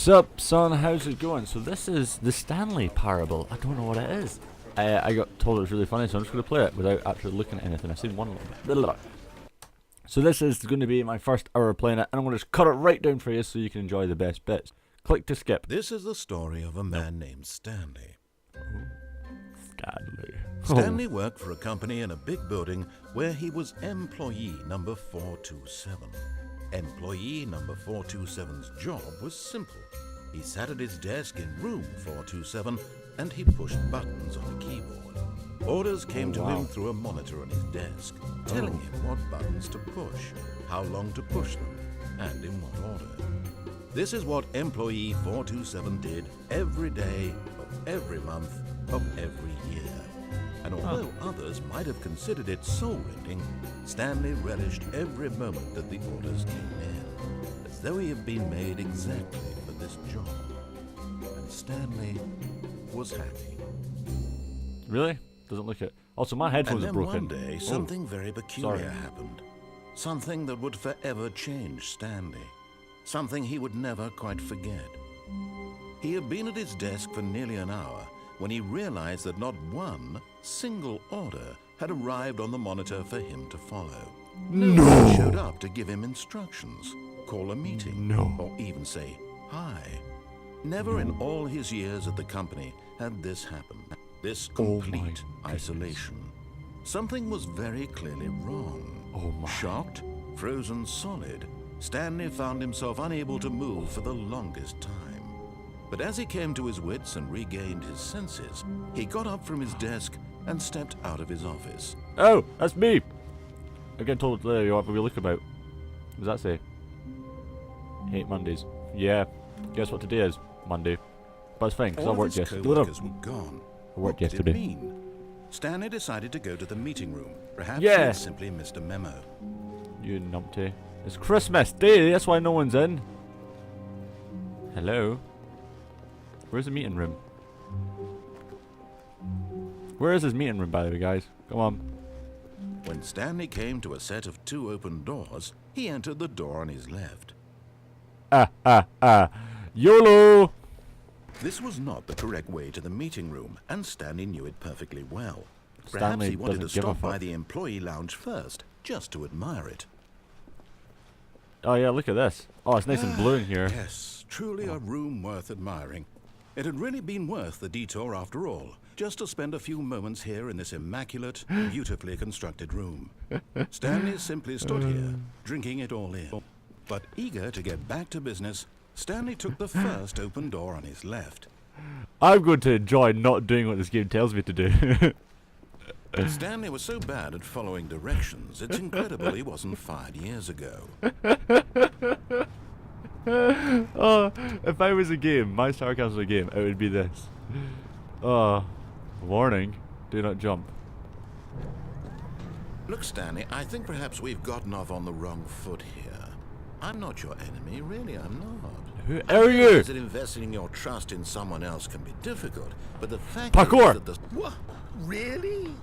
Sup, son? How's it going? So this is the Stanley Parable. I don't know what it is. I got told it was really funny, so I'm just going to play it without actually looking at anything. I've seen one little bit. So this is going to be my first hour of playing it, and I'm going to just cut it right down for you so you can enjoy the best bits. Click to skip. This is the story of a man named Stanley. Stanley. Stanley worked for a company in a big building where he was employee number 427. Employee number 427's job was simple. He sat at his desk in room 427 and he pushed buttons on a keyboard. Orders came to him through a monitor on his desk, telling him what buttons to push, how long to push them, and in what order. This is what employee 427 did every day of every month of every year. And although others might have considered it soul-rending, Stanley relished every moment that the orders came in, as though he had been made exactly for this job. And Stanley was happy. Really? Doesn't look it. Also, my headphones are broken. And then one day, something very peculiar happened. Something that would forever change Stanley. Something he would never quite forget. He had been at his desk for nearly an hour when he realized that not one single order had arrived on the monitor for him to follow. No one showed up to give him instructions, call a meeting, or even say hi. Never in all his years at the company had this happened. This complete isolation. Something was very clearly wrong. Shocked, frozen solid, Stanley found himself unable to move for the longest time. But as he came to his wits and regained his senses, he got up from his desk and stepped out of his office. Oh, that's me! I'm getting told what we look about. What does that say? Hate Mondays. Yeah. Guess what today is? Monday. But it's fine, because I worked yesterday. Co-workers were gone. I worked What yesterday. did it mean? Stanley decided to go to the meeting room. Perhaps he Yeah. had simply missed a memo. You numpty. It's Christmas Day, that's why no one's in. Hello? Where's the meeting room? Where is his meeting room, by the way, guys? Come on. When Stanley came to a set of two open doors, he entered the door on his left. YOLO! This was not the correct way to the meeting room, and Stanley knew it perfectly well. Perhaps Stanley he wanted to doesn't give a stop by fuck. the employee lounge first, just to admire it. Oh yeah, look at this. Oh, it's nice and blue in here. Yes, truly a room worth admiring. It had really been worth the detour after all, just to spend a few moments here in this immaculate, beautifully constructed room. Stanley simply stood here, drinking it all in. But eager to get back to business, Stanley took the first open door on his left. I'm going to enjoy not doing what this game tells me to do. Stanley was so bad at following directions, it's incredible he wasn't 5 years ago. Oh, if I was a game, my sarcasm was a game, it would be this. Oh, warning, do not jump. Look, Stanley, I think perhaps we've gotten off on the wrong foot here. I'm not your enemy, really, I'm not. Who are you? That investing your trust in someone else can be difficult, but the fact Parkour. is that the... What? Really?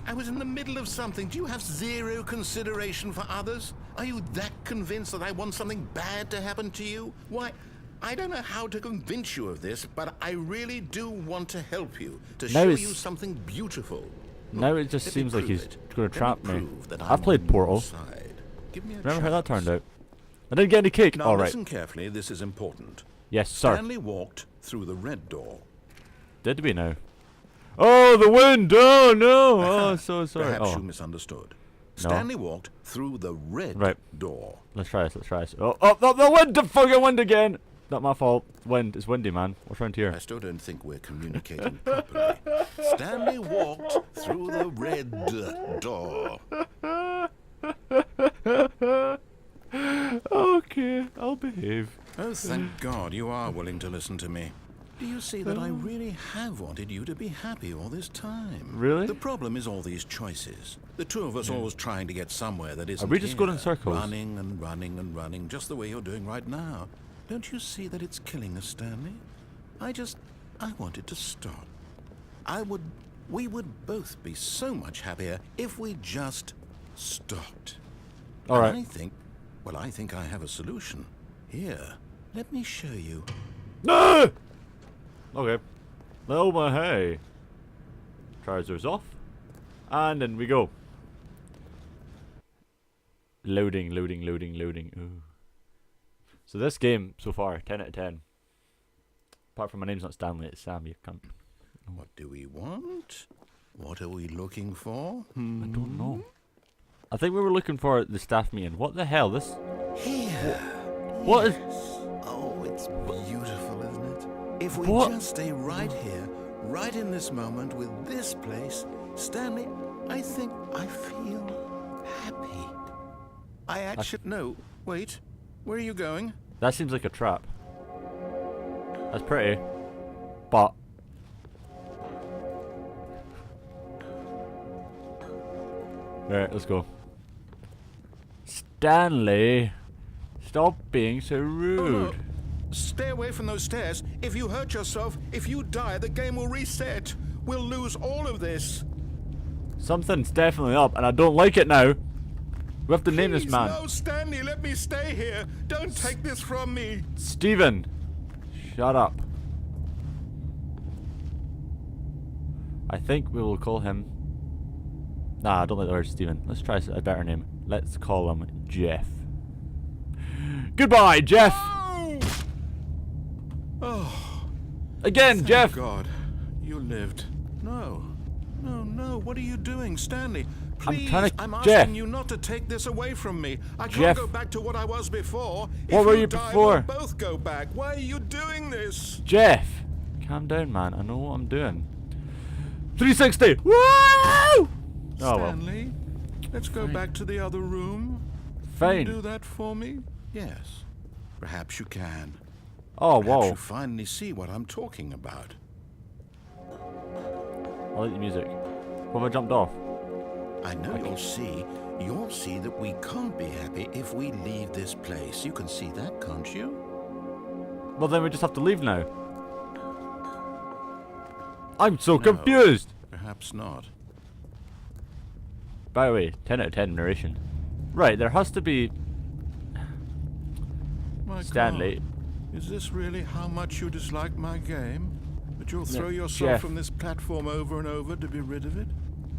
I was in the middle of something. Do you have zero consideration for others? Are you that convinced that I want something bad to happen to you? Why, I don't know how to convince you of this, but I really do want to help you, to show you something beautiful. Now it just seems like he's it. going to trap me. Prove that I've I'm played on Portal. your side. Give me a Remember how that chance. turned out? I didn't get any cake. Now Alright. listen carefully, this is important. Yes, sir. Stanley walked through the red door. Did we now? Oh, the wind! Oh, no! Oh, so sorry. Perhaps Oh, you misunderstood. No. Stanley walked through the red door. let's try this, let's try this. Oh, the wind! The fucking wind again! Not my fault. Wind. It's windy, man. What's around here? I still don't think we're communicating properly. Stanley walked through the red door. Okay, I'll behave. Oh, thank God you are willing to listen to me. Do you see that I really have wanted you to be happy all this time? Really? The problem is all these choices. The two of us always trying to get somewhere that isn't Are we just here. going in circles? Running and running and running, just the way you're doing right now. Don't you see that it's killing us, Stanley? I wanted to stop. We would both be so much happier if we just stopped. Alright. I think I have a solution. Here, let me show you. No! Okay. Oh my hey. Trousers off. And in we go. Loading, loading, loading, loading. Ooh. So this game so far, 10 out of 10. Apart from my name's not Stanley, it's Sam, you cunt. What do we want? What are we looking for? I don't know. I think we were looking for the staff meeting. What the hell? This. Here. What is. Oh, it's beautiful, isn't it? If we What? just stay right here, right in this moment with this place, Stanley, I think I feel happy. I actually... No, wait. Where are you going? That seems like a trap. That's pretty. But. Alright, let's go. Stanley! Stop being so rude. Stay away from those stairs. If you hurt yourself, if you die, the game will reset. We'll lose all of this. Something's definitely up, and I don't like it now. We have to name this man. No, Stanley, let me stay here. Don't take this from me. Steven! Shut up. I think we will call him... Nah, I don't like the word Steven. Let's try a better name. Let's call him Jeff. Goodbye, Jeff! Oh! Oh. Again, Thank Jeff! God, you lived. No. No, no, what are you doing, Stanley? Please, I'm asking you not to take this away from me. I can't go back to what I was before. What were you before? We'll both go back. Why are you doing this? Jeff! Calm down, man. I know what I'm doing. 360! Woo! Oh, Stanley, let's go back to the other room. Fine. Can you do that for me? Yes. Perhaps you can. Oh, Perhaps whoa. you finally see what I'm talking about. I like the music. What have I jumped off? I know you'll see that we can't be happy if we leave this place. You can see that, can't you? Well, then we just have to leave now. I'm so No, confused! Perhaps not. By the way, 10 out of 10 narration. Right, there has to be... My Stanley. God, is this really how much you dislike my game? That you'll throw yourself Jeff. from this platform over and over to be rid of it?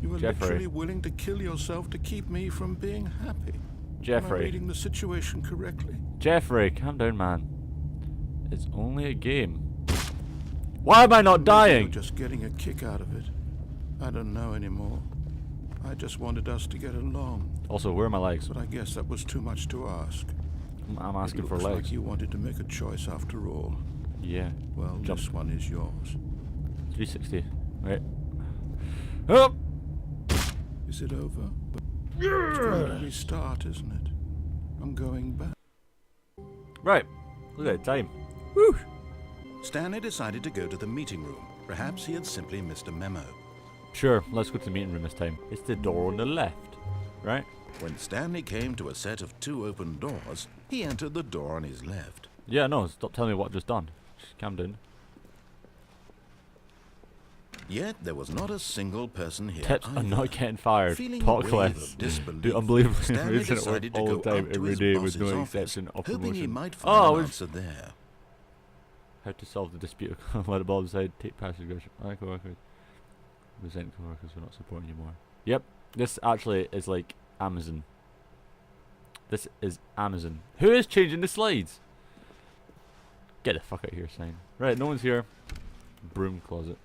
You were Jeffrey. literally willing to kill yourself to keep me from being happy. Am I Jeffrey. reading the situation correctly? Jeffrey, calm down, man. It's only a game. Why am I not Maybe dying? you're just getting a kick out of it. I don't know anymore. I just wanted us to get along. Also, where are my legs? But I guess that was too much to ask. I'm asking It for looks legs. like you wanted to make a choice after all. Yeah. Well, Jump. this one is yours. 360. Right. Up! Is it over? It's going to restart, isn't it? I'm going back. Right. Look at the time. Woo! Stanley decided to go to the meeting room. Perhaps he had simply missed a memo. Sure, let's go to the meeting room this time. It's the door on the left, right? When Stanley came to a set of 2 open doors, he entered the door on his left. Yeah, no, stop telling me what I've just done. Just calm down. Yet there was not a single person here. Tips are either. not getting fired. Feeling Talk a wave less. of disbelief, Dude, unbelievably Stanley amazing at work decided to all go the time, up to every his day with boss's no office, exception of hoping he promotion. might find an Oh, answer there. how to solve the dispute. Let the ball decide. Take passive aggression. Co-workers. Resent co-workers who are not supporting you more. Yep. This actually is like Amazon. This is Amazon. Who is changing the slides? Get the fuck out of here, sign. Right, no one's here. Broom closet.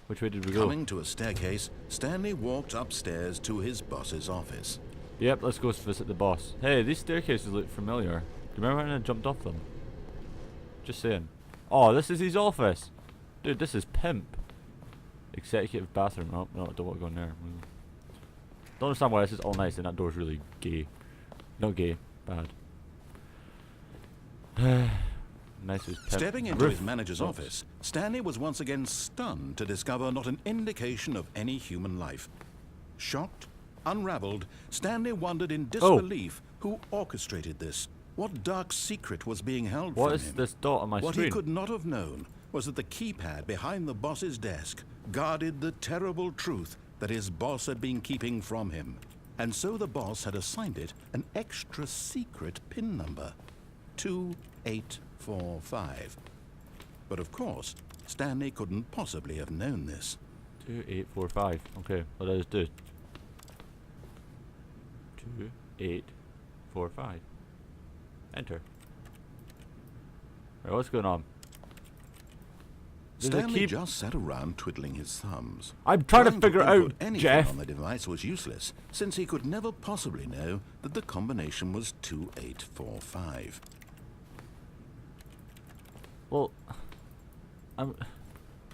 Which way did we go? Coming to a staircase, Stanley walked upstairs to his boss's office. Yep, let's go visit the boss. Hey, these staircases look familiar. Do you remember when I jumped off them? Just saying. Oh, this is his office. Dude, this is pimp. Executive bathroom. Oh, no, I don't want to go in there. Don't understand why this is all nice and that door's really gay. Not gay. Bad. Nice as pimp. Stepping into Roof. his manager's office, Stanley was once again stunned to discover not an indication of any human life. Shocked, unraveled, Stanley wondered in disbelief who orchestrated this. What dark secret was being held What from is him? this dot on my What screen? he could not have known was that the keypad behind the boss's desk guarded the terrible truth that his boss had been keeping from him. And so the boss had assigned it an extra secret PIN number. 285. 2845. But of course, Stanley couldn't possibly have known this. 2845. Okay, what does it do? 2845. Enter. Right, what's going on? Stanley just sat around twiddling his thumbs. I'm trying to figure out, anything Jeff. on the device was useless, since he could never possibly know that the combination was 2845. Well,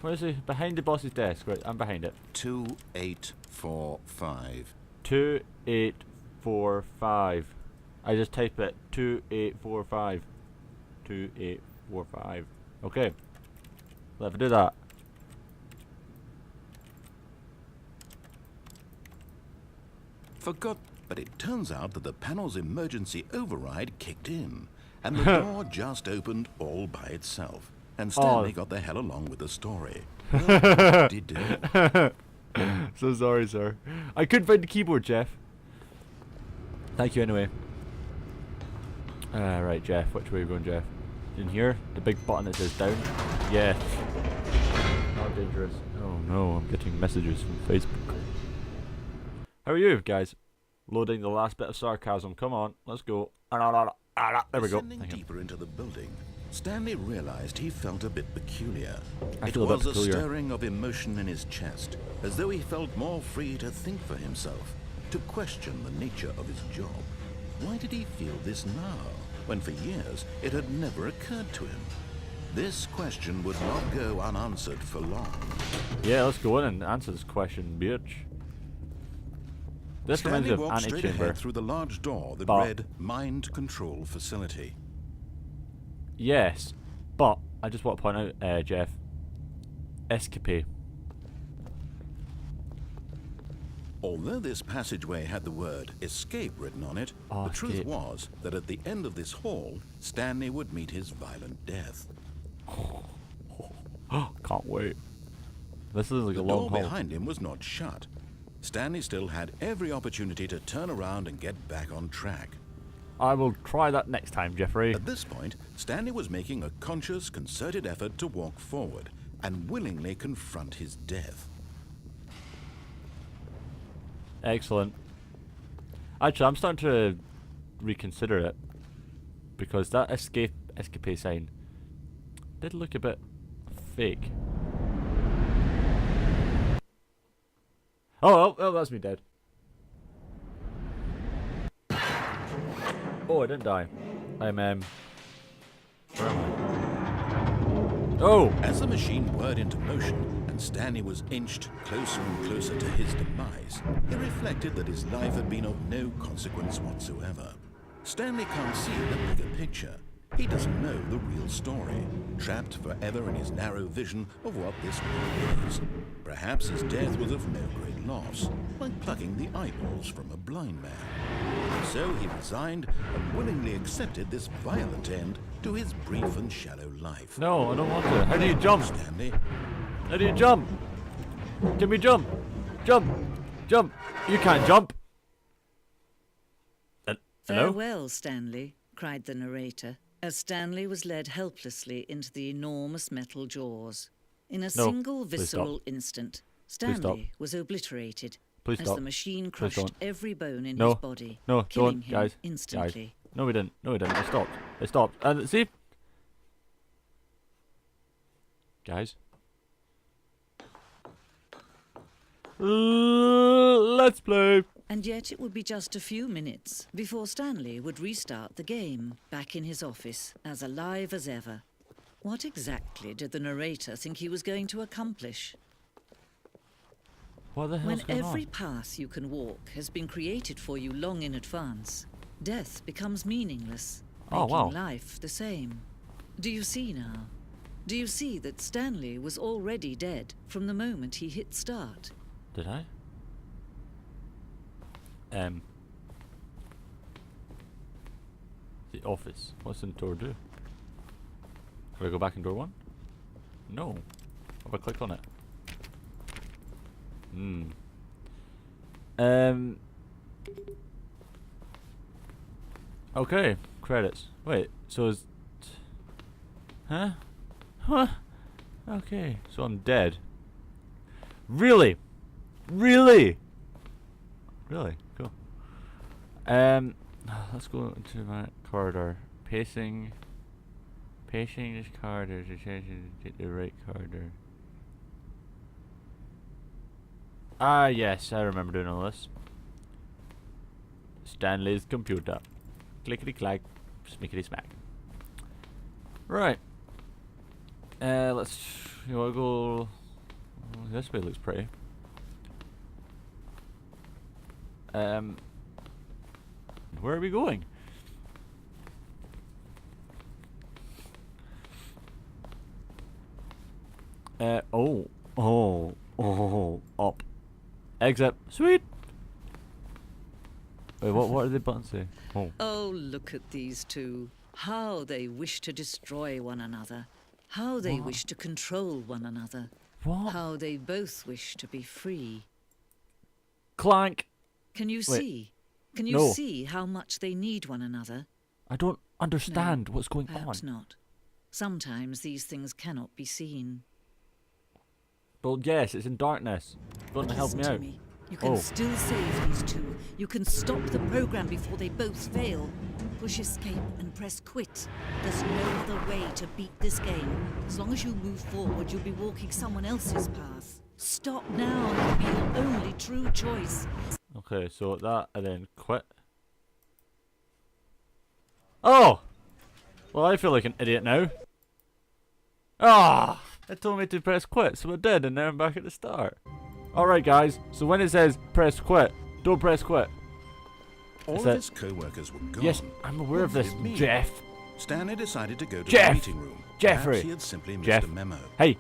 where is he? Behind the boss's desk. Right, I'm behind it. 2845. 2845. I just type it. 2845. 2845. Okay. Let's do that. But it turns out that the panel's emergency override kicked in, and the door just opened all by itself. And Stanley got the hell along with the story. Well, did do. So sorry, sir. I couldn't find the keyboard, Jeff. Thank you anyway. Right, Jeff. Which way are you going, Jeff? In here? The big button that says down? Yes. Not dangerous. Oh no, I'm getting messages from Facebook. How are you, guys? Loading the last bit of sarcasm. Come on, let's go. There we go. Descending deeper into the building, Stanley realized he felt a bit peculiar. I It feel a bit was a peculiar. stirring of emotion in his chest, as though he felt more free to think for himself, to question the nature of his job. Why did he feel this now, when for years it had never occurred to him? This question would not go unanswered for long. Yeah, let's go in and answer this question, bitch. This reminds Stanley me of walked straight antechamber. ahead through the large door that But- read Mind Control Facility. Yes, but I just want to point out, Jeff, escape. Although this passageway had the word escape written on it, Oh, the truth escape. was that at the end of this hall, Stanley would meet his violent death. Can't wait. This is like The a long door haul. behind him was not shut. Stanley still had every opportunity to turn around and get back on track. I will try that next time, Jeffrey. At this point, Stanley was making a conscious, concerted effort to walk forward and willingly confront his death. Excellent. Actually, I'm starting to reconsider it because that escape sign did look a bit fake. Oh, that's me dead. Oh, I didn't die. I'm where am I? Oh! As the machine whirred into motion and Stanley was inched closer and closer to his demise, he reflected that his life had been of no consequence whatsoever. Stanley can't see the bigger picture. He doesn't know the real story, trapped forever in his narrow vision of what this world is. Perhaps his death was of no great loss, like plucking the eyeballs from a blind man. So he resigned and willingly accepted this violent end to his brief and shallow life. No, I don't want to. How do you jump? Stanley, How do you jump? Can we jump? Jump! Jump! You can't jump! Hello? Farewell, Stanley, cried the narrator, as Stanley was led helplessly into the enormous metal jaws. In a single please visceral stop. instant, Please stop. Stanley was obliterated Please as stop. the machine Please crushed don't. every bone in No. his body, No, killing don't, him guys. instantly. Guys. No, we didn't. No, we didn't. It stopped. It stopped. And see? Guys? Let's play. And yet it would be just a few minutes before Stanley would restart the game, back in his office, as alive as ever. What exactly did the narrator think he was going to accomplish? What the hell's When going every on? path you can walk has been created for you long in advance, death becomes meaningless, Oh, making wow. life the same. Do you see now? Do you see that Stanley was already dead from the moment he hit start? Did I? The office. What's in door do? Can I go back in door one? No. If I click on it. Okay. Credits. Wait. So is Huh? Huh? Okay, so I'm dead. Really? Really? Really? Cool. Let's go into my corridor. Pacing this corridor to change it to take the right corridor. Ah, yes, I remember doing all this. Stanley's computer. Clickety clack, smickety smack. Right. Let's. You wanna go? This way looks pretty. Where are we going? Up. Exit. Sweet. Wait, what do the buttons say? Oh. Oh, look at these two. How they wish to destroy one another. How they wish to control one another. What? How they both wish to be free. Clank. Can you Wait. see? Can you No. see how much they need one another? I don't understand what's going Perhaps on. not. Sometimes these things cannot be seen. Well, yes, it's in darkness. Don't help Listen me to out. me. You can Oh. still save these two. You can stop the program before they both fail. Push escape and press quit. There's no other way to beat this game. As long as you move forward, you'll be walking someone else's path. Stop now and it'll be your only true choice. Okay, so that and then quit. Oh! Well, I feel like an idiot now. Ah! It told me to press quit, so I did, and now I'm back at the start. Alright, guys, so when it says press quit, don't press quit. All Is of that- his co-workers were gone. Yes, I'm aware of What this, did it mean? Jeff. Stanley decided to go to Jeff! the meeting room. Jeffrey! Perhaps he had simply missed Jeff! a memo. Hey!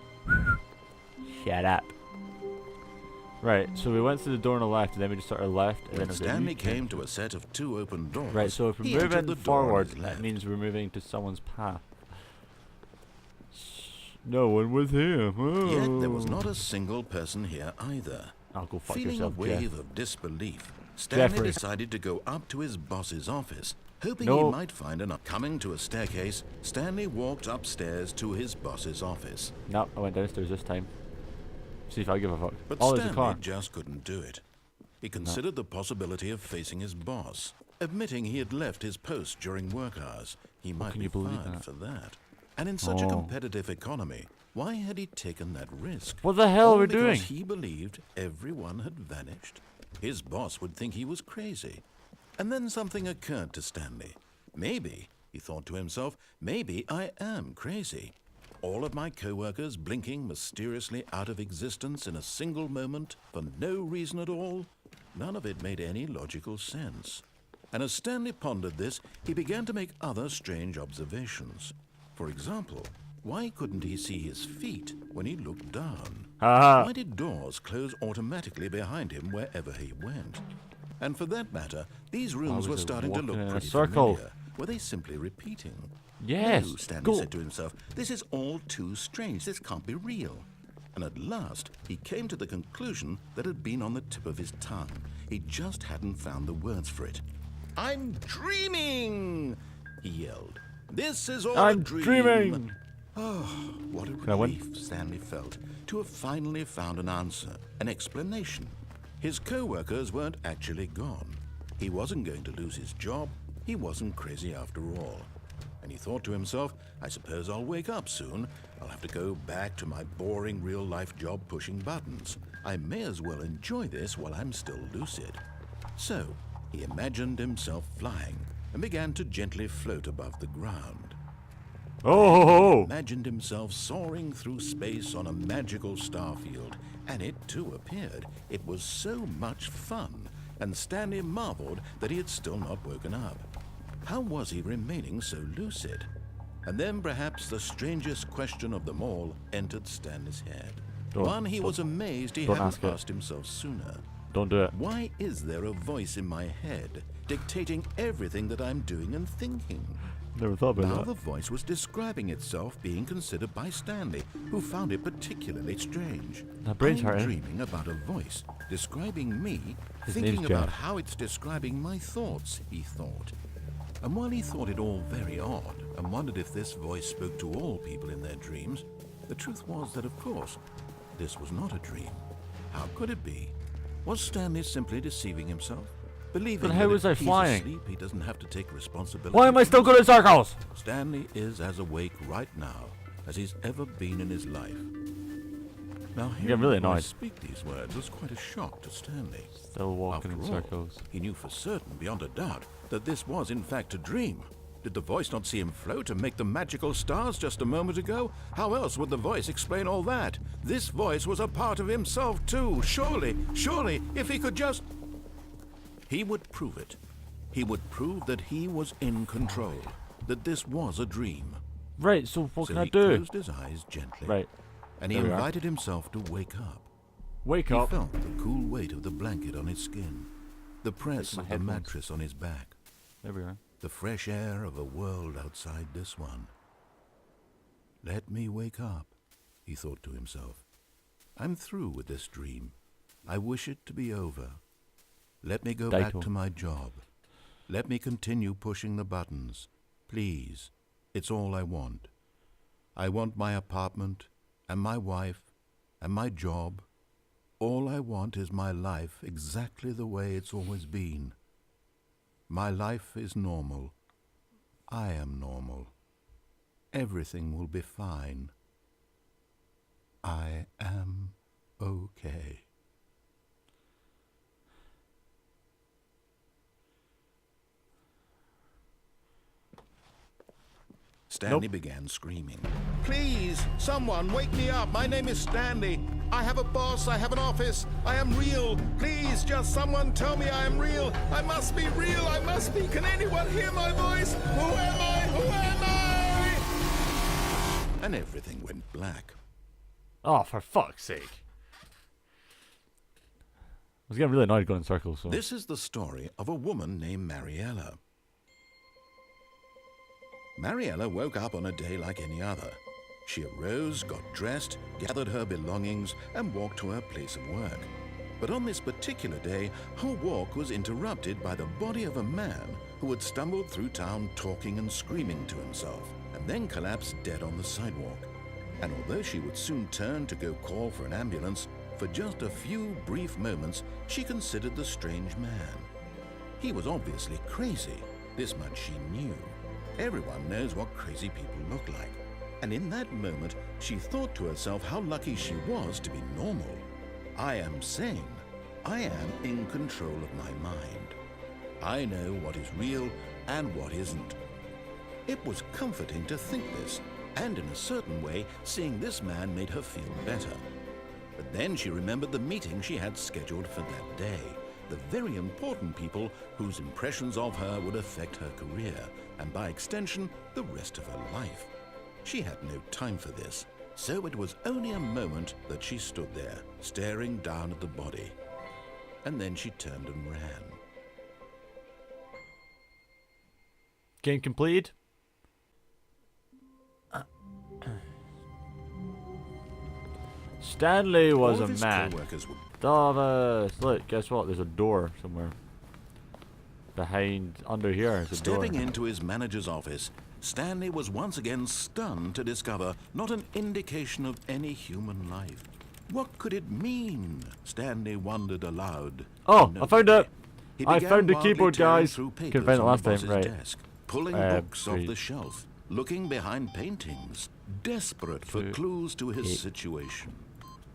Shut up. Right, so we went to the door on the left, and then we just started left, and then When it was a Stanley U-turn. came to a set of 2 open doors. Right, so if he we're entered moving the door on forward, his that left. means we're moving to someone's path. No one was here. Yet there was Oh. not a single person here either. I'll go fuck Feeling yourself, a wave Jeff. of disbelief, Stanley Jeffrey. decided to go up to his boss's office, hoping No. he might find an coming to a staircase. Stanley walked upstairs to his boss's office. No, I went downstairs this time. See if I give a fuck. But Oh, there's a Stanley car. just couldn't do it. He considered the possibility of facing his boss, admitting he had left his post during work hours. He might can be you believe fired that? for that. And in such a Oh. competitive economy, why had he taken that risk? What the hell All are we because doing? he believed everyone had vanished. His boss would think he was crazy. And then something occurred to Stanley. Maybe, he thought to himself, maybe I am crazy. All of my co-workers blinking mysteriously out of existence in a single moment for no reason at all. None of it made any logical sense. And as Stanley pondered this, he began to make other strange observations. For example, why couldn't he see his feet when he looked down? Haha. Why did doors close automatically behind him wherever he went? And for that matter, these rooms was were he starting to walking look in a pretty circle? familiar. Were they simply repeating? Yes. No, Stanley Go. said to himself, this is all too strange. This can't be real. And at last, he came to the conclusion that had been on the tip of his tongue. He just hadn't found the words for it. I'm dreaming, he yelled. This is all a I'm dream. dreaming. What a I win? relief Stanley felt to have finally found an answer, an explanation. His co-workers weren't actually gone. He wasn't going to lose his job. He wasn't crazy after all. And he thought to himself, I suppose I'll wake up soon. I'll have to go back to my boring real-life job pushing buttons. I may as well enjoy this while I'm still lucid. So, he imagined himself flying and began to gently float above the ground. Oh. Imagined himself soaring through space on a magical starfield, and it too appeared. It was so much fun, and Stanley marveled that he had still not woken up. How was he remaining so lucid? And then perhaps the strangest question of them all entered Stanley's head. One he was amazed he don't hadn't ask it. asked himself sooner. Don't do it. Why is there a voice in my head dictating everything that I'm doing and thinking? Never thought about Now that. the voice was describing itself being considered by Stanley, who found it particularly strange. My brain's I'm hurting. dreaming about a voice describing me, His thinking name's about Jeff. how it's describing my thoughts, he thought. And while he thought it all very odd, and wondered if this voice spoke to all people in their dreams. The truth was that, of course, this was not a dream. How could it be? Was Stanley simply deceiving himself? Believing But how that was if I he's flying? asleep, he doesn't have to take responsibility. Why am I still good at circles? Stanley is as awake right now as he's ever been in his life. Now, hearing really the voice annoyed. speak these words was quite a shock to Stanley. Still walking After in all, circles. he knew for certain, beyond a doubt, that this was in fact a dream. Did the voice not see him float and make the magical stars just a moment ago? How else would the voice explain all that? This voice was a part of himself too. Surely, if he could just... He would prove it. He would prove that he was in control, that this was a dream. Right, so what So can I he do? closed his eyes gently, Right. and he There we are. invited himself to wake up. Wake He up. felt the cool weight of the blanket on his skin, the press my of the headphones. mattress on his back, There we are. the fresh air of a world outside this one. Let me wake up, he thought to himself. I'm through with this dream. I wish it to be over. Let me go back Daito. to my job. Let me continue pushing the buttons. Please, it's all I want. I want my apartment, and my wife, and my job. All I want is my life exactly the way it's always been. My life is normal. I am normal. Everything will be fine. I am okay. Stanley began screaming. Please, someone wake me up. My name is Stanley. I have a boss. I have an office. I am real. Please, just someone tell me I am real. I must be real. I must be. Can anyone hear my voice? Who am I? Who am I? And everything went black. Oh, for fuck's sake. I was getting really annoyed going in circles, so... This is the story of a woman named Mariella. Mariella woke up on a day like any other. She arose, got dressed, gathered her belongings, and walked to her place of work. But on this particular day, her walk was interrupted by the body of a man who had stumbled through town talking and screaming to himself, and then collapsed dead on the sidewalk. And although she would soon turn to go call for an ambulance, for just a few brief moments, she considered the strange man. He was obviously crazy. This much she knew. Everyone knows what crazy people look like. And in that moment, she thought to herself how lucky she was to be normal. I am sane. I am in control of my mind. I know what is real and what isn't. It was comforting to think this, and in a certain way, seeing this man made her feel better. But then she remembered the meeting she had scheduled for that day. The very important people whose impressions of her would affect her career, and by extension, the rest of her life. She had no time for this, so it was only a moment that she stood there, staring down at the body. And then she turned and ran. Game completed? Stanley was All a of his man. co-workers were Davis. Look, guess what? There's a door somewhere. Behind, under here is a door. stepping into his manager's office. Stanley was once again stunned to discover not an indication of any human life. What could it mean? Stanley wondered aloud. Oh, No I found it! He I began found the wildly keyboard, tearing guys. through Couldn't papers find it on last the time, boss's right. desk, pulling books off the shelf, looking behind paintings, desperate for 2, clues to his 8. situation.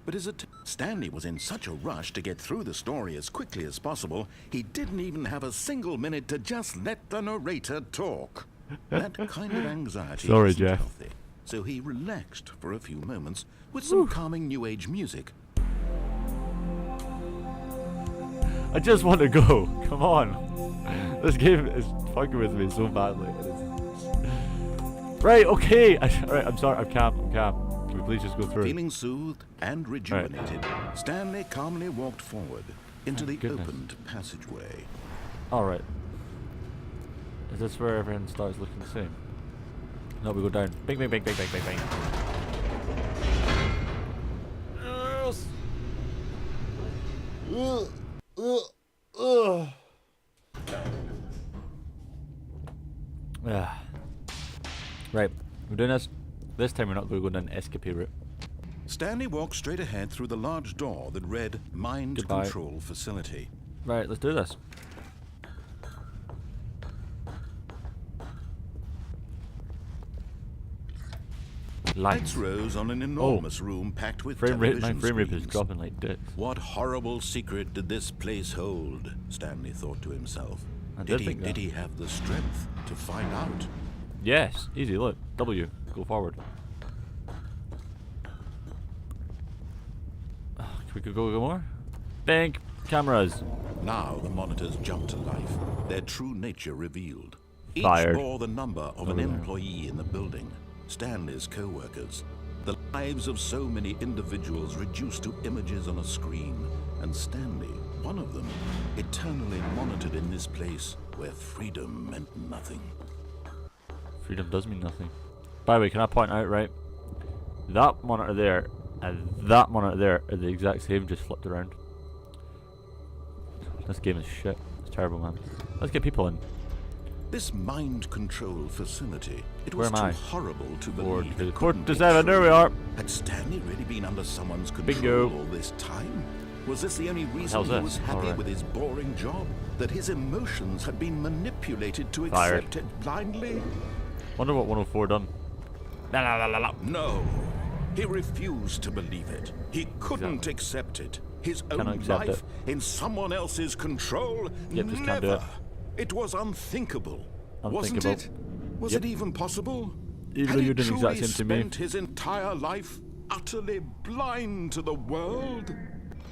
But Stanley was in such a rush to get through the story as quickly as possible, he didn't even have a single minute to just let the narrator talk. That kind of anxiety Sorry, isn't Jeff. healthy, so he relaxed for a few moments with some calming New Age music. I just want to go. Come on. This game is fucking with me so badly. It is. Right, okay. Alright, I'm sorry. I'm calm. Can we please just go through? Feeling soothed and rejuvenated, Stanley calmly walked forward into the goodness. opened passageway. Alright. Is this where everything starts looking the same? No, we go down. Bing, bing, bing, bing, bing, bing, bing. Yes. Yeah. Right, we're doing this. This time we're not going to go down the escapade route. Stanley walked straight ahead through the large door that read Mind Goodbye. Control Facility. Right, let's do this. Lights rose on an enormous room packed with frame rate. television My frame rate is screens. dropping like dicks. What horrible secret did this place hold? Stanley thought to himself. I Did did think that. did he have the strength to find out? Yes, easy. Look, W. Go forward. Can we go more? Bank cameras. Now the monitors jumped to life, their true nature revealed. Each Fired. bore the number of Over an there. employee in the building, Stanley's co-workers. The lives of so many individuals reduced to images on a screen, and Stanley, one of them, eternally monitored in this place where freedom meant nothing. Freedom does mean nothing. By the way, can I point out, right? That monitor there and that monitor there are the exact same, just flipped around. This game is shit. It's terrible, man. Let's get people in. This mind control facility, it Where was am too I? horrible to 4 believe. to it 4 couldn't to be 7. There we true. are. Had Stanley really been under someone's control Bingo. all this time? Was this the only reason hell's he this? was happy Alright. with his boring job? That his emotions had been manipulated to Fired. accept it blindly? Wonder what 104 done. La la la la la. No. He refused to believe it. He couldn't accept it. His Cannot own accept life in someone else's control? Yep, just can't do Never. it. It was unthinkable. Wasn't Unthinkable. it? Was Yep. it even possible? Even Had though he you're doing the exact truly same to me. spent his entire life utterly blind to the world?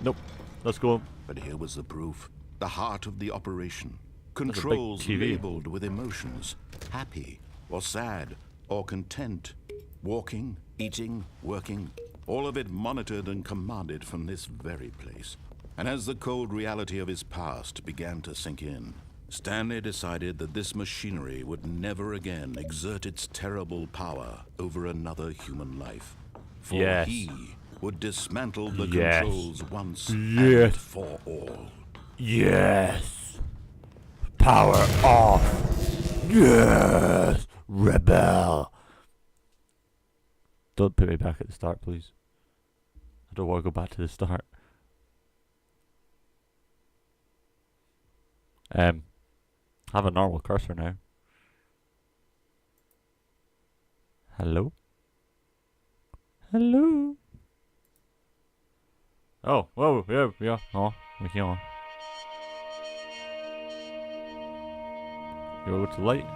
Nope. Let's go. But here was the proof. The heart of the operation. a big Controls TV. labeled with emotions. Happy, or sad, or content. Walking, eating, working. All of it monitored and commanded from this very place. And as the cold reality of his past began to sink in, Stanley decided that this machinery would never again exert its terrible power over another human life. For Yes. he would dismantle the Yes. controls once Yes. and for all. Yes. Power off. Yes. Rebel. Don't put me back at the start, please. I don't want to go back to the start. I have a normal cursor now. Hello? Hello? Oh, whoa, yeah. Oh, we can on. Go to light.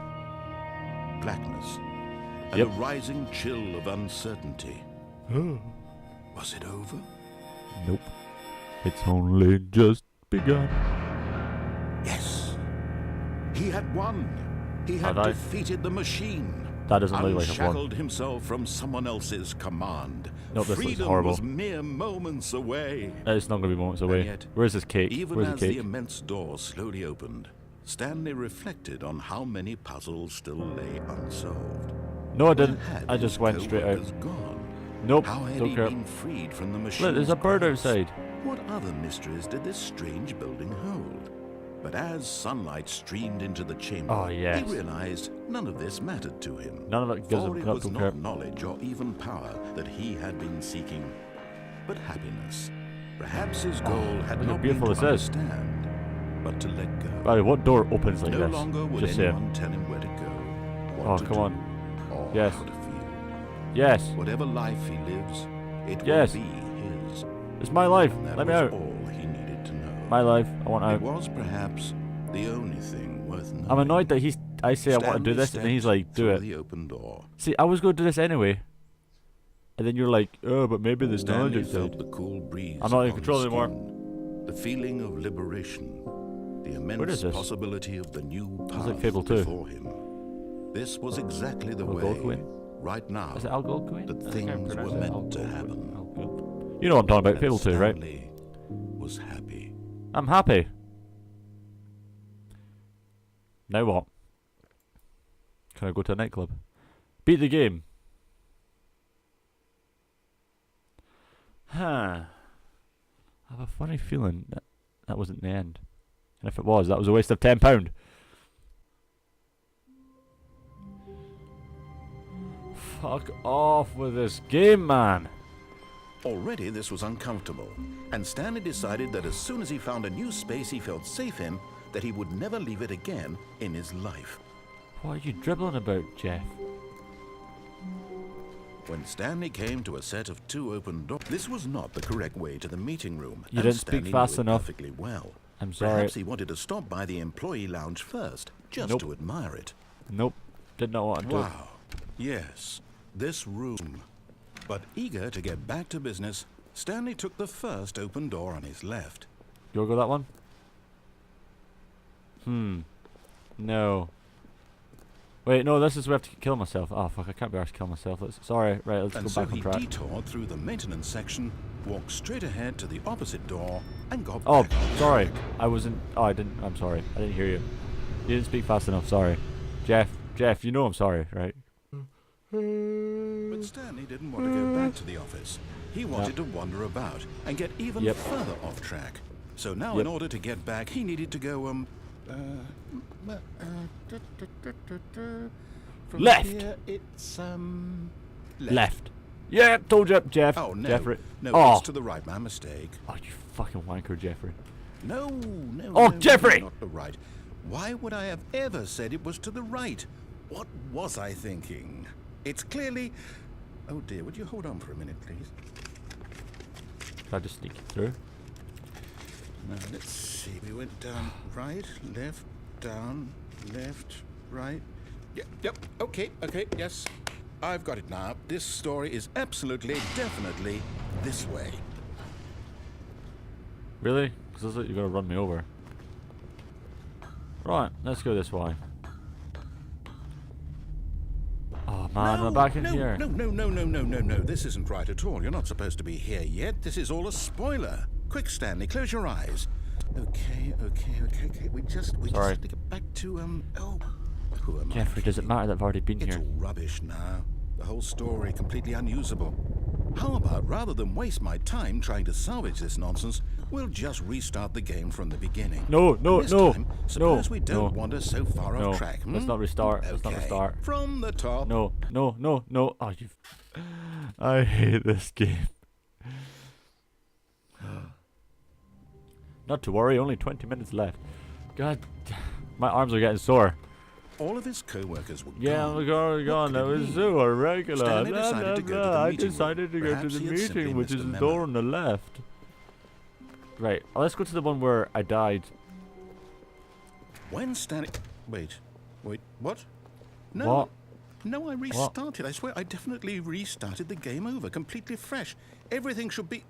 Blackness and Yep. a rising chill of uncertainty. Was it over? Nope. It's only just begun. Yes. He had won. He had Had I? defeated the machine. That doesn't look like a one. Unshackled himself from someone else's command. Nope, this looks Freedom horrible. was mere moments away. It's not gonna be moments away. yet, Where's this cake? Even Where's as the the cake? immense door slowly opened, Stanley reflected on how many puzzles still lay unsolved. No, I didn't. Where had I just his went straight out. co-workers gone? Nope. How had Don't he care. been freed from the machine? Look, there's a bird outside. What other mysteries did this strange building hold? But as sunlight streamed into the chamber, Oh, yes. he realized none of this mattered to him. None of it gives For a it not was don't not care. knowledge or even power that he had been seeking, but happiness. Perhaps his goal had look how not beautiful been to this is. understand, but to let go. By the way, what door opens like No this? longer would Just saying. anyone tell him where to go, what Oh, to come do, on. or Yes. how to feel. Yes. Whatever life he lives, it Yes. will be his. It's my life. And that Let me was out. all he needed to know. My life. I want It out. was perhaps the only thing worth knowing. I'm annoyed that I say I want to do Stanley this, and then he's stepped like, do through it. the open door. See, I was going to do this anyway. And then you're like, oh, but maybe there's knowledge Stanley felt outside. the cool breeze. I'm not in upon control his anymore. skin, the feeling of liberation, the What is immense this? possibility of the new It's path like Fable 2. before him. This was exactly the way, Algonquin? right now, Is it Algonquin? that I can't things pronounce were it. meant to Algonquin. happen. Algonquin. You know what I'm talking about, and Fable 2, right? Stanley was happy. I'm happy. Now what? Can I go to a nightclub? Beat the game. Huh. I have a funny feeling that that wasn't the end. And if it was, that was a waste of £10. Fuck off with this game, man. Already this was uncomfortable, and Stanley decided that as soon as he found a new space he felt safe in, that he would never leave it again in his life. What are you dribbling about, Jeff? When Stanley came to a set of 2 open doors, this was not the correct way to the meeting room. You and didn't speak Stanley fast knew it enough. perfectly well. I'm sorry. Perhaps he wanted to stop by the employee lounge first, just Nope. to admire it. Nope. Did not want to do it. Wow. Yes, this room. But eager to get back to business, Stanley took the first open door on his left. You wanna go that one? No. Wait, no, this is where I have to kill myself. Oh, fuck, I can't be arsed to kill myself. Sorry, right, let's And go so back on he track. detoured through the maintenance section, walked straight ahead to the opposite door, and got Oh, back on sorry. track. I wasn't... Oh, I didn't... I'm sorry. I didn't hear you. You didn't speak fast enough, sorry. Jeff, you know I'm sorry, right? But Stanley didn't want to go back to the office. He wanted to wander about and get even further off track. So now in order to get back, he needed to go, from Left. Here, it's, Left. Yeah, told you, Jeff. Oh, no. Jeffrey. No, Oh. it's to the right. My mistake. Oh, you fucking wanker, Jeffrey. No. Oh, no, Jeffrey! Not the right. Why would I have ever said it was to the right? What was I thinking? It's clearly... Oh, dear. Would you hold on for a minute, please? Should I just sneak through? Now, let's see. We went down right, left, down, left, right. Yep. Okay. Yes. I've got it now. This story is absolutely, definitely this way. Really? Because looks like you're going to run me over. Right, let's go this way. Oh man, I'm back in here. No. This isn't right at all. You're not supposed to be here yet. This is all a spoiler. Quick, Stanley, close your eyes. Okay. We just have to get back to, who am I Jeffrey, does it kidding? matter that I've already been It's here? all rubbish now. The whole story completely unusable. How about, rather than waste my time trying to salvage this nonsense, we'll just restart the game from the beginning. No. And this time, suppose we don't wander so far No. off track. Let's not restart. Let's not Okay, restart. From the top. No. Oh, you... I hate this game. Not to worry, only 20 minutes left. God, my arms are getting sore. All of his co-workers were Yeah, gone. I'm gone. could That it was mean? so irregular. Stanley decided to go to the I meeting room. decided to go to Perhaps the he had simply meeting, which missed is a the memo. door on the left. Right, let's go to the one where I died. When Stanley... Wait, what? No. What? No, I restarted. I swear, I definitely restarted the game over, completely fresh. Everything should be...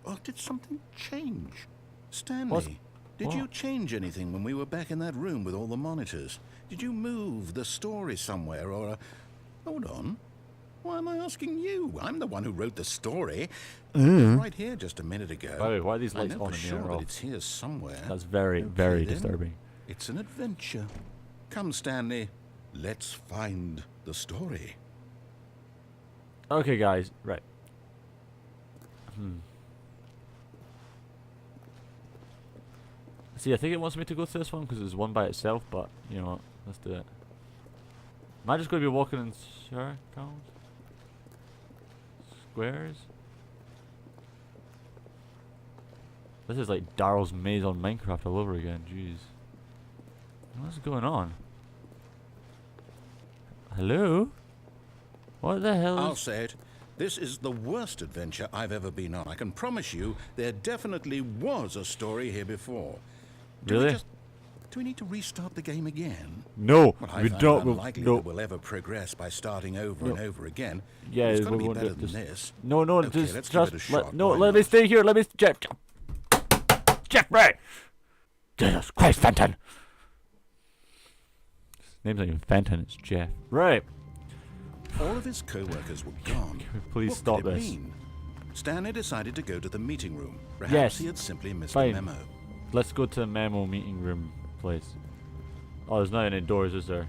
Oh, did something change? Stanley, did What? you change anything when we were back in that room with all the monitors? Did you move the story somewhere, or... Hold on. Why am I asking you? I'm the one who wrote the story. It was right here just a minute ago. By the way, why are these I lights know on for in the sure air that off? it's here somewhere. That's very, Okay, very then. disturbing. It's an adventure. Come, Stanley. Let's find the story. Okay, guys, right. See, I think it wants me to go through this one because it's one by itself, but, you know what, let's do it. Am I just going to be walking in circles? Squares? This is like Daryl's Maze on Minecraft all over again, jeez. What's going on? Hello? What the hell I'll is... say it. This is the worst adventure I've ever been on. I can promise you there definitely was a story here before. Really? Do we need to restart the game again? No, Well, I we find don't. it unlikely No. that we'll ever progress by starting over and over again. Yeah, It's got to we be won't do better it. than Just- this. No, Okay, let's give it a shot. no, Why let me not? stay here. Let me, Jeffrey! Jesus Christ, Fenton! His name's not even Fenton, it's Jeff. Right. All of his co-workers were gone. Can we please What stop could it this? mean? Stanley decided to go to the meeting room. Perhaps Yes. he had simply missed Fine. a memo. Let's go to the memo meeting room place. Oh, there's not any doors, is there?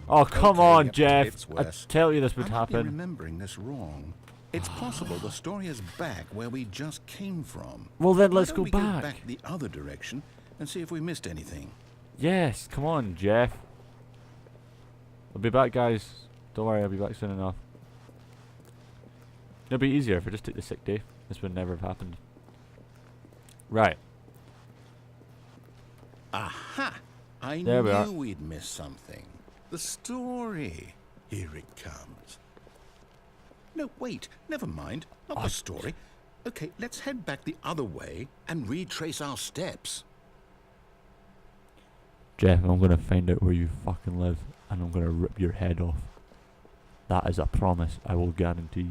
Oh, come Okay, on, yep, Jeff. it's I worse. tell you this would I might be happen. remembering this wrong. It's possible the story is back where we just came from. Well, then Why let's don't go we back. Go back the other direction and see if we missed anything. Yes, come on, Jeff. I'll be back, guys. Don't worry, I'll be back soon enough. It'll be easier if I just took the sick day. This would never have happened. Right. Aha! I There we are. knew we'd miss something. The story. Here it comes. No, wait. Never mind. Not the story. Okay, let's head back the other way and retrace our steps. Jeff, I'm gonna find out where you fucking live, and I'm gonna rip your head off. That is a promise I will guarantee.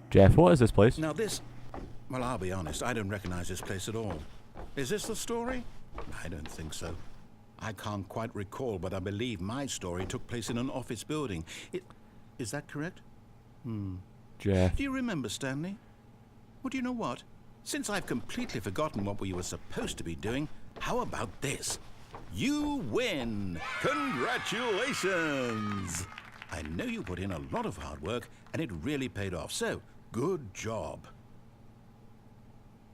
Jeff, what is this place? Now this... Well, I'll be honest, I don't recognize this place at all. Is this the story? I don't think so. I can't quite recall, but I believe my story took place in an office building. Is that correct? Jeff. Do you remember, Stanley? Well, do you know what? Since I've completely forgotten what we were supposed to be doing, how about this? You win! Congratulations! I know you put in a lot of hard work, and it really paid off, so good job.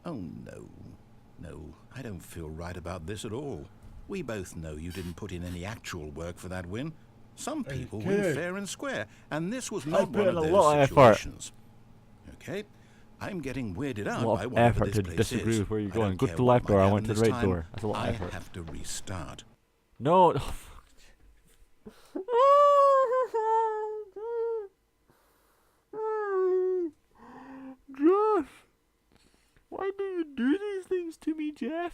Oh, no. No, I don't feel right about this at all. We both know you didn't put in any actual work for that win. Some people win fair and square, and this was not one of those situations. Okay, I'm getting weirded out by what effort this to place disagree is. with where you're I don't going. Go care to the what left door, might I went to happen the this right time. door. That's a lot of effort. I have to restart. No. Jeff, why do you do these things to me, Jeff?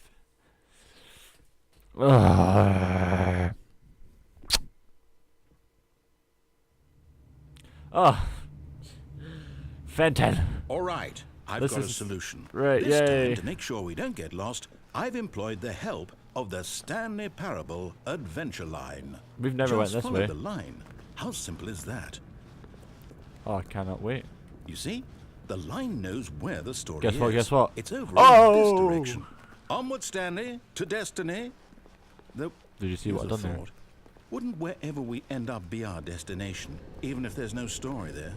Fenton. All right, I've got a solution. Right, this yay. time, to make sure we don't get lost, I've employed the help of the Stanley Parable Adventure Line. We've never went Just this follow way. the line. How simple is that? Oh, I cannot wait. You see, the line knows where the story Guess is. what, guess what? It's over in Oh! this direction. Onward, Stanley, to destiny. Though, Did you see what I've here's a done there? thought. Wouldn't wherever we end up be our destination, even if there's no story there?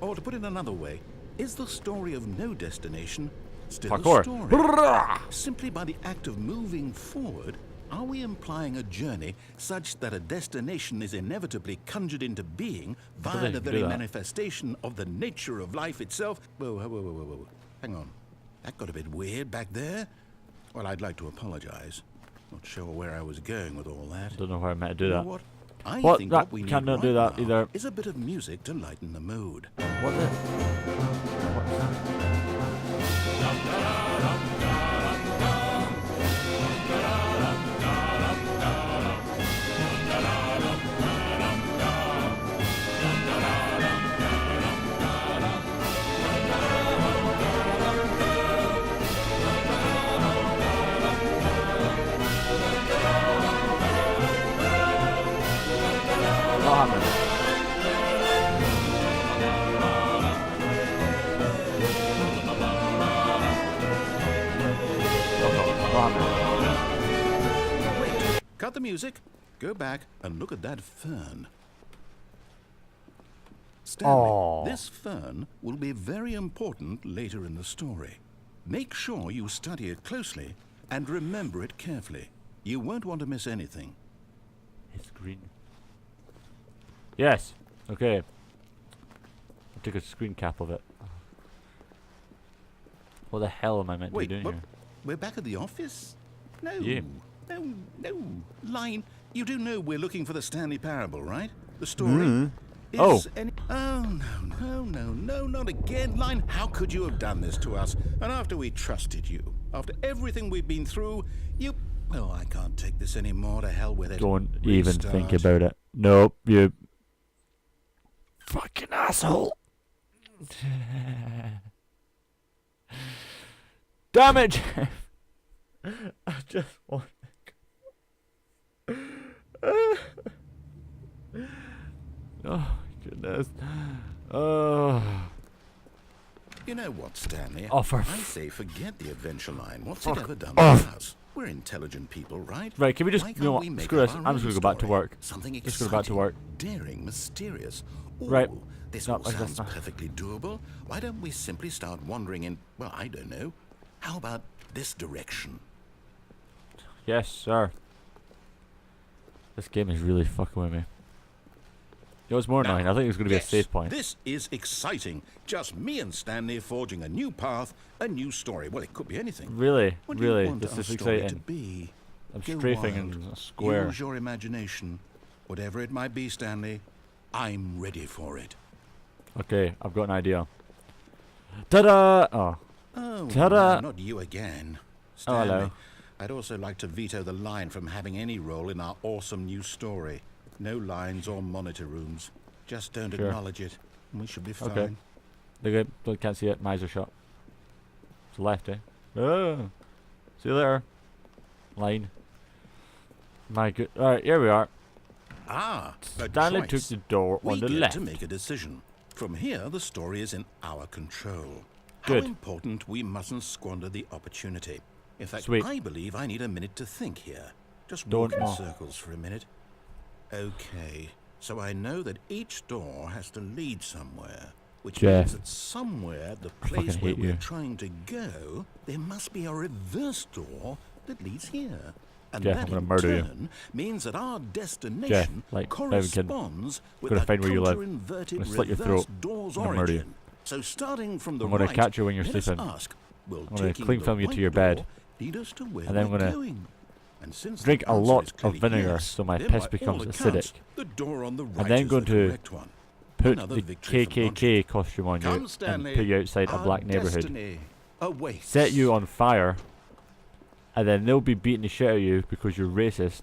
Or to put it another way, is the story of no destination still Parkour. a story? Simply by the act of moving forward, are we implying a journey such that a destination is inevitably conjured into being via think the you can very do that. manifestation of the nature of life itself? Whoa. Hang on. That got a bit weird back there. Well, I'd like to apologize. Not sure where I was going with all that. Don't know how I meant to do You know that. what? I What? think That what we need cannot right do that now either. is a bit of music to lighten the mood. What the? What happened? What happened? Wait, cut the music, go back and look at that fern. Stanley, Aw. this fern will be very important later in the story. Make sure you study it closely and remember it carefully. You won't want to miss anything. It's green. Yes. Okay. I took a screen cap of it. What the hell am I meant to be Wait, doing what? here? We're back at the office? No. Yeah. No. Line, you do know we're looking for the Stanley Parable, right? The story? Is Oh. Oh, no, not again. Line, how could you have done this to us? And after we trusted you, after everything we've been through, you... Oh, I can't take this anymore. To hell with it. Don't even think Restart. about it. Nope, you fucking asshole. Damn it, Jeff. I just want to go. Oh, goodness. Oh. You know what, Stanley? Oh, for I say forget the adventure line. What's Fuck it ever done off. for us? We're intelligent people, right? Right, can we just, Why you know can't what, we make screw up this. our I'm just own going to go back to story? work. Something exciting, Just go back to work. daring, mysterious. Ooh, Right. This No, all like this sounds now. perfectly doable. Why don't we simply start wandering in, well, I don't know. How about this direction? Yes, sir. This game is really fucking with me. You know what's more annoying? I think it's going to be a save point. This is exciting. Just me and Stanley forging a new path, a new story. Well, it could be anything. Really, What do you really, want this our is story to exciting. be? I'm Go strafing wild. in a square. Use your imagination. Whatever it might be, Stanley, I'm ready for it. Okay, I've got an idea. Ta-da! Oh, Oh, Ta-da! no, not you again. Oh, hello. Stanley, I'd also like to veto the line from having any role in our awesome new story. No lines or monitor rooms. Just don't Sure. acknowledge it, and we should be fine. Okay. They're good. Look, can't see it. My eyes are shut. It's left, eh? Oh. See you later. Line. My good. Alright, here we are. Ah, a Stanley took choice. the door We on the get left. to make a decision. From here, the story is in our control. Good. How important we mustn't squander the opportunity. In fact, Sweet. I believe I need a minute to think here. Just Don't walk in know. circles for a minute. Okay, so I know that each door has to lead somewhere, which Jeff. means that somewhere, the I place fucking where hate we're you. trying to go, there must be a reverse door that leads here. And Jeff, that I'm gonna in murder you. turn means that our destination like, corresponds with Gonna the find where you live. counter-inverted Gonna slit your reverse throat. door's I'm gonna murder you. origin. So starting from the I'm gonna right, catch you when you're let us sleeping. ask, will I'm gonna taking cling the film you to right your bed. door lead us to where And then I'm we're gonna going? And since drink the a answer lot is of clearly vinegar yes, so my then piss by becomes all accounts, acidic. the door on the right And then is going the to correct one. Put Another the victory for logic. KKK costume on you Come, and Stanley, put you outside a our black neighborhood. destiny awaits. Set you on fire. And then they'll be beating the shit out of you because you're racist.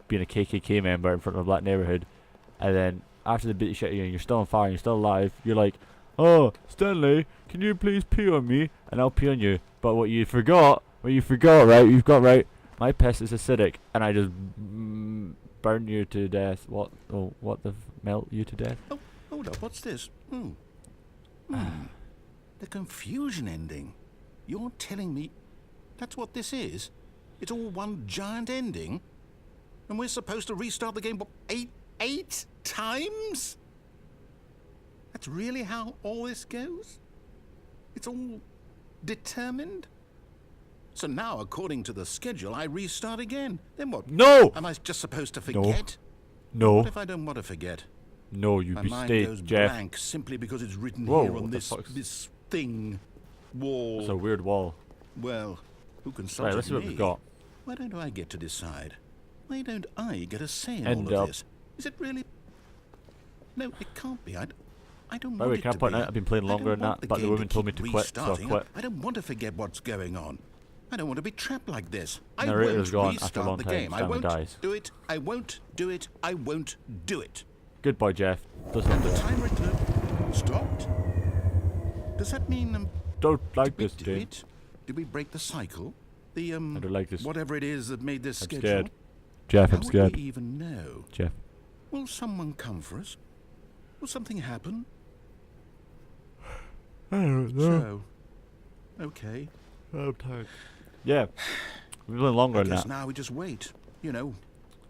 Being a KKK member in front of a black neighborhood. And then after they beat the shit out of you and you're still on fire and you're still alive, you're like, oh, Stanley, can you please pee on me? And I'll pee on you. But what you forgot, right, you've got right, my piss is acidic and I just burn you to death. What? Oh, what the melt you to death? Oh, hold up, what's this? The confusion ending. You're telling me that's what this is? It's all one giant ending? And we're supposed to restart the game, what, eight times? That's really how all this goes? It's all determined? So now, according to the schedule, I restart again. Then what? No! Am I just supposed to forget? No. What if I don't want to forget? No, you My be mind stay, goes Jeff. blank simply because it's written Whoa, here what on the this fuck's- this thing wall. It's a weird wall. Well, who consulted Right, let's see what me? we've got. Why don't I get to decide? Why don't I get a say in End all of up. this? Is it really? No, it can't be. I don't By the want way, it can I to point be. out I've been playing I longer don't than want that, but the game woman to told me keep to quit, so I restarting. quit. I don't want to forget what's going on. I don't want to be trapped like this. Narrator's I gone won't after a restart long the time. game. I Stanley won't dies. do it. I won't do it. I won't do it. Good boy, Jeff. Doesn't And do the it. timer clock stopped. Does that mean Don't like did we this do game. it? Did we break the cycle? The I don't like this. whatever it is that made this I'm schedule. scared. Jeff, How I'm would scared. we even know? Jeff. Will someone come for us? Will something happen? I don't So, okay. I'm tired. Yeah. We've been longer I than guess that. now we just wait. You know,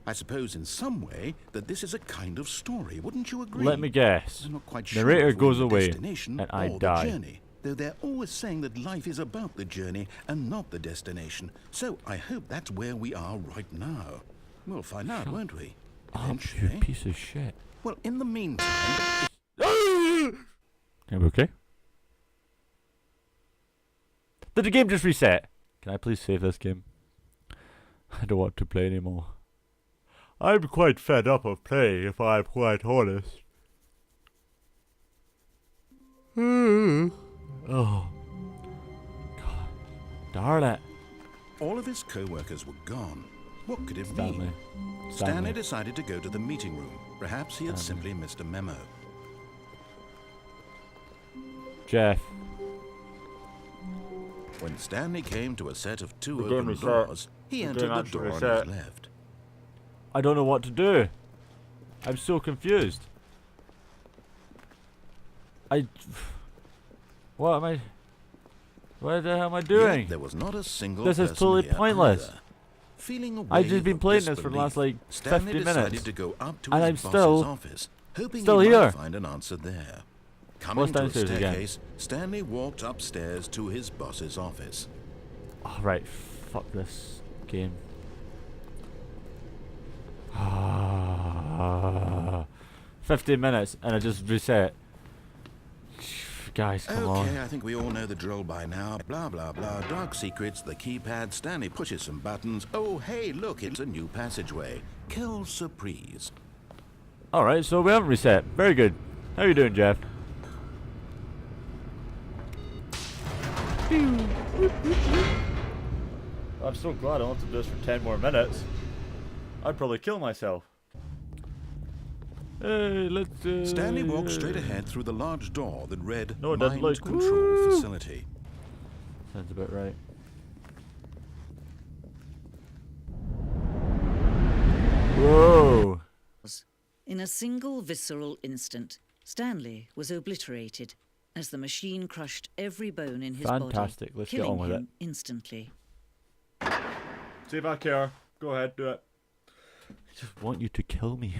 I suppose in some way that this is a kind of story. Wouldn't you agree? Let me guess. I'm not quite sure Narrator if we're goes the away, destination and I or die. The journey, though they're always saying that life is about the journey and not the destination. So I hope that's where we are right now. We'll find out, won't we? Oh, Eventually. you piece of shit. Well, in the meantime, Are we okay? Did the game just reset? Can I please save this game? I don't want to play anymore. I'm quite fed up of playing, if I'm quite honest. Oh. God. Darn it. all of his co-workers were gone. What could it Stanley. mean? Stanley decided to go to the meeting room. Perhaps he had Stanley. simply missed a memo. Jeff. When Stanley came to a set of two The game open reset. doors, he The entered game the actually door on his reset. left. I don't know what to do. I'm so confused. What am I... What the hell am I doing? Yet there was not a single This is person totally here pointless. either. Feeling a I've just wave been of playing this for the last, disbelief, like, Stanley 50 decided minutes. to go up to And his I'm boss's still- office, hoping still he here. might find an answer there. Coming What's to a downstairs again? staircase, Stanley walked upstairs to his boss's office. Oh, right. Fuck this game. Ah, 15 minutes and I just reset. Guys, come on. Okay, I think we all know the drill by now. Blah, blah, blah. Dark secrets, the keypad. Stanley pushes some buttons. Oh, hey, look, it's a new passageway. Quelle surprise. Alright, so we haven't reset. Very good. How you doing, Jeff? I'm so glad I don't have to do this for 10 more minutes. I'd probably kill myself. Hey, let's Stanley walked straight ahead through the large door that read No, it doesn't Mind look. Control Woo! Facility. Sounds about right. Whoa! In a single visceral instant, Stanley was obliterated as the machine crushed every bone in his Fantastic. body, Let's get killing on with him it. instantly. See if I care. Go ahead, do it. I just want you to kill me.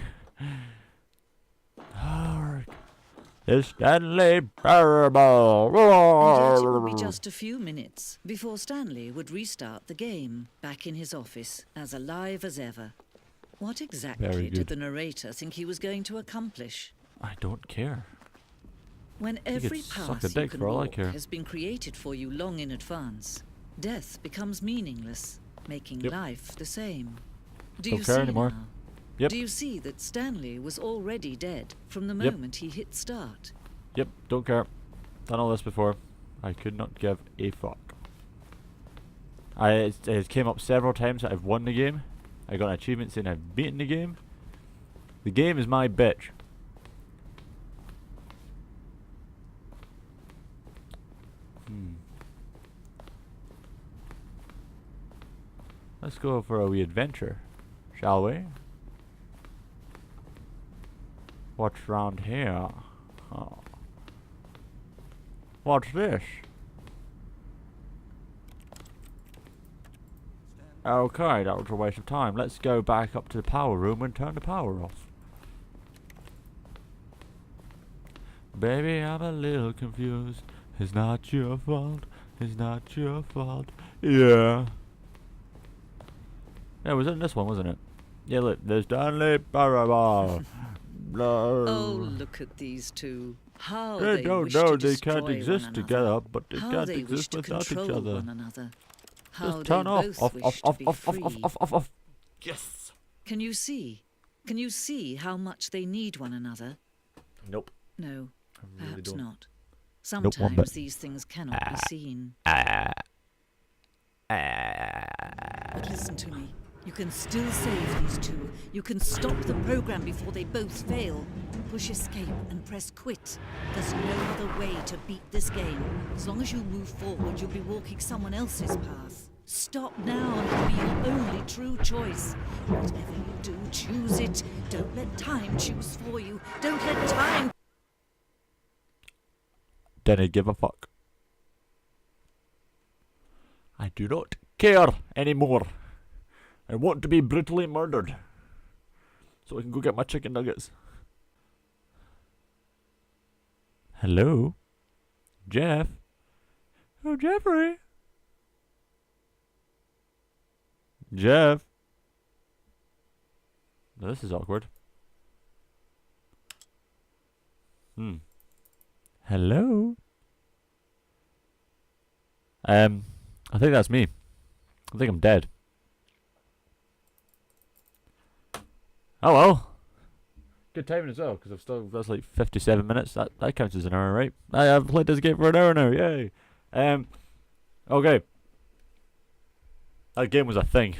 It's Stanley Parable. And yet it would be just a few minutes before Stanley would restart the game back in his office, as alive as ever. What exactly Very did good. the narrator think he was going to accomplish? I don't care. When could every suck a path you dick can for all I walk care. has been created for you long in advance, death becomes meaningless, making Yep. life the same. Do Don't you care see anymore. now? Yep. Do you see that Stanley was already dead from the Yep. moment he hit start? Yep, don't care. Done all this before. I could not give a fuck. It came up several times that I've won the game. I got an achievement saying I've beaten the game. The game is my bitch. Let's go for a wee adventure, shall we? What's round here? Oh. What's this? Okay, that was a waste of time. Let's go back up to the power room and turn the power off. Baby, I'm a little confused. It's not your fault. It's not your fault. Yeah. Yeah, it was in this one, wasn't it? Yeah, look, there's Stanley Parable. Oh, look at these two. How They they don't wish know to they destroy can't one exist another. together, but they How can't they wish exist to without each control other. one another. How Just they turn off, both off, wish off, to off, be off, off, free. off. Yes. Can you see? Can you see how much they need one another? Nope. No, I really perhaps don't. not. Nope, one Sometimes bit. these things cannot be seen. But listen to me. You can still save these two. You can stop the program before they both fail. Push escape and press quit. There's no other way to beat this game. As long as you move forward, you'll be walking someone else's path. Stop now and it'll be your only true choice. Whatever you do, choose it. Don't let time choose for you. Don't let time... Didn't give a fuck. I do not care anymore. I want to be brutally murdered. So I can go get my chicken nuggets. Hello? Jeff? Oh, Jeffrey? Jeff? Now this is awkward. Hello? I think that's me. I think I'm dead. Oh well. Good timing as well, because I've still, that's like 57 minutes. That counts as an hour, right? I've played this game for an hour now, yay. Okay. That game was a thing.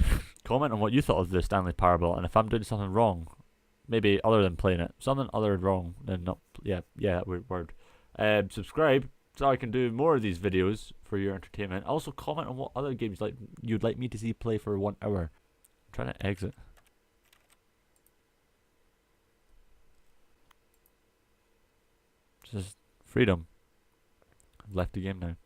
Comment on what you thought of the Stanley Parable, and if I'm doing something wrong, maybe other than playing it, something other than wrong than not, yeah, weird word. Subscribe so I can do more of these videos for your entertainment. Also comment on what other games you'd like me to see play for 1 hour. I'm trying to exit. Just freedom. I've left the game now.